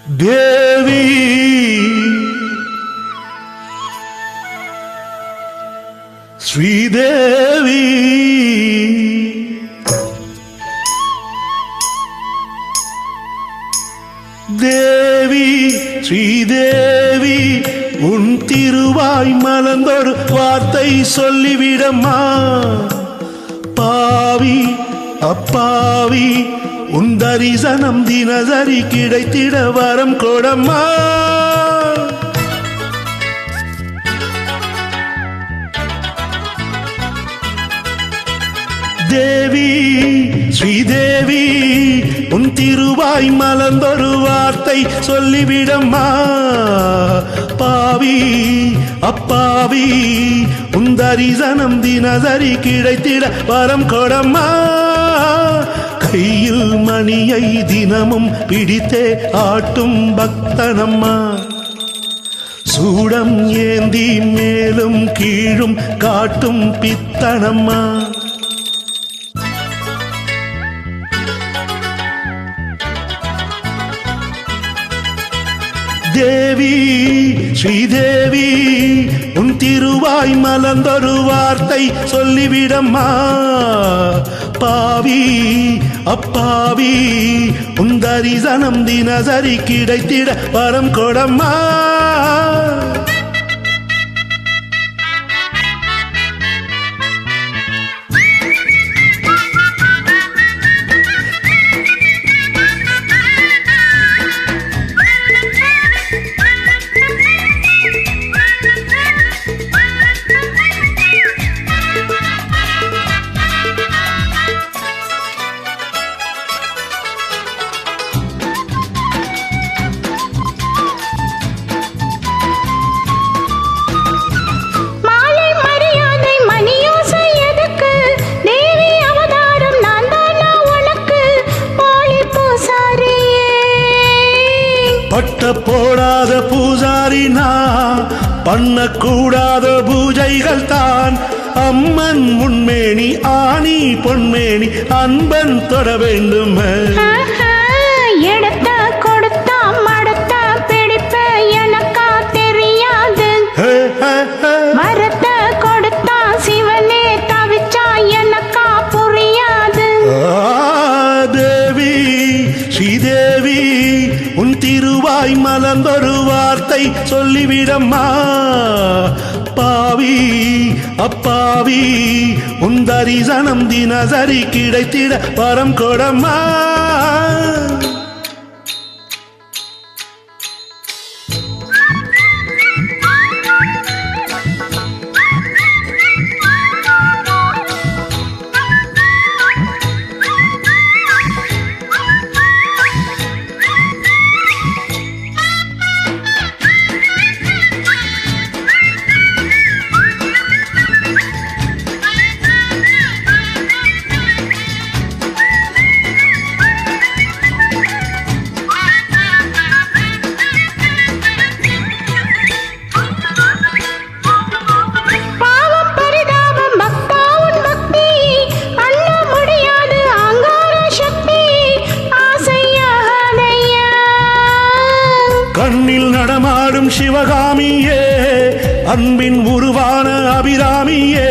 தேவி ஸ்ரீதேவி தேவி ஸ்ரீதேவி உன் திருவாய் மலர்ந்தொரு வார்த்தை சொல்லிவிடம்மா. பாவி அப்பாவி உன் தரிசனம் தினசரி கிடைத்திட வரம் கொடம்மா. தேவி ஸ்ரீதேவி உன் திருவாய் மலர்ந்தொரு வார்த்தை சொல்லிவிடம்மா. பாவி அப்பாவி உன் தரிசனம் தினசரி கிடைத்திட வரம் கொடம்மா. கையில் மணியை தினமும் பிடித்தே ஆட்டும் பக்தனம்மா. சூடம் ஏந்தி மேலும் கீழும் காட்டும் பித்தனம்மா. தேவி ஸ்ரீதேவி உன் திருவாய் மலர்ந்தொரு வார்த்தை சொல்லிவிடம்மா. பாவி அப்பாவி உன் தரிசனம் தினசரி கிடைத்திட வரம் கொடம்மா. பட்ட போடாத பூஜாரி நான் பண்ணக்கூடாத பூஜைகள் தான். அம்மன் முன்மேனி ஆணி பொன்மேனி அன்பன் தொட வேண்டும். எடுத்த கொடுத்தா மடத்த பிடிப்ப எனக்கா தெரியாது. வரத்த கொடுத்தா சிவனே தவிச்சா எனக்கா புரியாது. தேவி ஸ்ரீதேவி உன் திருவாய் மலர்ந்தொரு வார்த்தை சொல்லிவிடம்மா. பாவி அப்பாவி உன் தரிசனம் தினசரி கிடைத்திட வரம் கொடம்மா. கண்ணில் நடமாடும் சிவகாமியே அன்பின் உருவான அபிராமியே.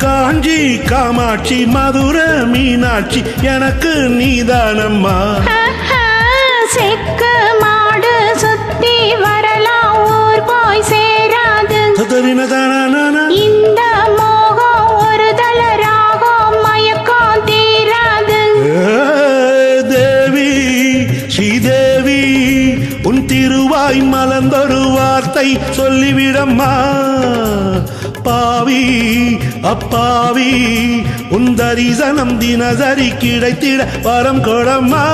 காஞ்சி காமாட்சி மதுர மீனாட்சி எனக்கு நீதானம்மா. செக்கு மாடு சுத்தி வரலாம் ஊர் போய் சேராது. இந்த மோகம் ஒரு தளராகும் மயக்கம் தீராது. தேவி ஸ்ரீதேவி உன் திருவாய் மலர்ந்தொரு வார்த்தை சொல்லிவிடம்மா. பாவி அப்பாவி உன் தரிசனம் தினசரி கிடைத்திட வரம் கொடம்மா.